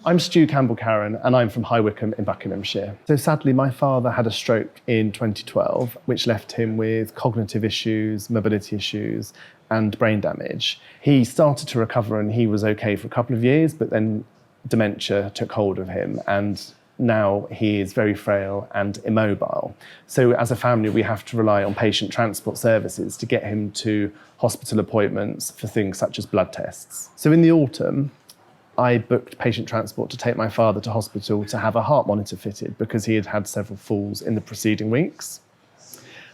I'm Stu Campbell-Carron and I'm from High Wycombe in Buckinghamshire. So sadly, my father had a stroke in 2012, which left him with cognitive issues, mobility issues, and brain damage. He started to recover and he was okay for a couple of years, but then dementia took hold of him and now he is very frail and immobile. So as a family, we have to rely on patient transport services to get him to hospital appointments for things such as blood tests. So in the autumn, I booked patient transport to take my father to hospital to have a heart monitor fitted because he had had several falls in the preceding weeks.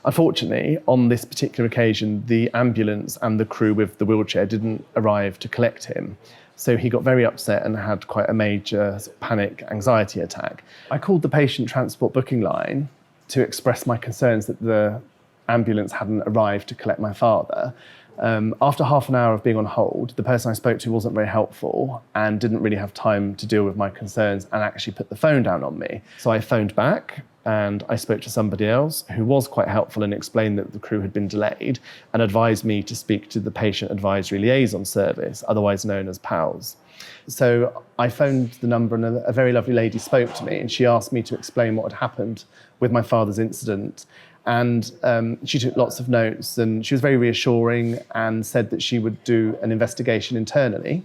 Unfortunately, on this particular occasion, the ambulance and the crew with the wheelchair didn't arrive to collect him. So he got very upset and had quite a major panic anxiety attack. I called the patient transport booking line to express my concerns that the ambulance hadn't arrived to collect my father. After half an hour of being on hold, the person I spoke to wasn't very helpful and didn't really have time to deal with my concerns and actually put the phone down on me. So I phoned back and I spoke to somebody else who was quite helpful and explained that the crew had been delayed and advised me to speak to the Patient Advisory Liaison Service, otherwise known as PALS. So I phoned the number and a very lovely lady spoke to me and she asked me to explain what had happened with my father's incident. And she took lots of notes and she was very reassuring and said that she would do an investigation internally.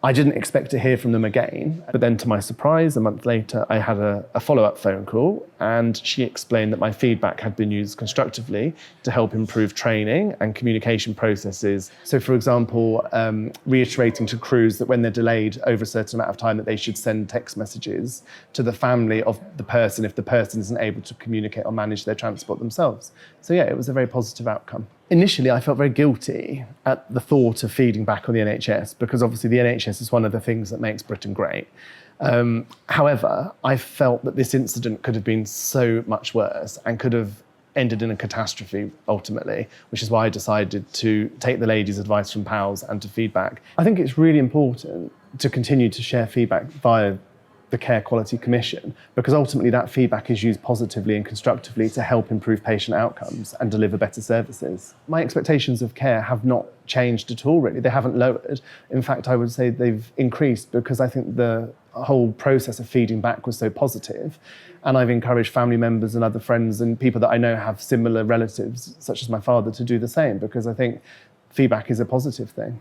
I didn't expect to hear from them again, but then to my surprise, a month later, I had a follow-up phone call and she explained that my feedback had been used constructively to help improve training and communication processes. So for example, reiterating to crews that when they're delayed over a certain amount of time that they should send text messages to the family of the person if the person isn't able to communicate or manage their transport themselves. So yeah, it was a very positive outcome. Initially, I felt very guilty at the thought of feeding back on the NHS because obviously the NHS is one of the things that makes Britain great. However, I felt that this incident could have been so much worse and could have ended in a catastrophe ultimately, which is why I decided to take the lady's advice from PALS and to feedback. I think it's really important to continue to share feedback via the Care Quality Commission, because ultimately that feedback is used positively and constructively to help improve patient outcomes and deliver better services. My expectations of care have not changed at all, really. They haven't lowered. In fact, I would say they've increased because I think the whole process of feeding back was so positive. And I've encouraged family members and other friends and people that I know have similar relatives, such as my father, to do the same, because I think feedback is a positive thing.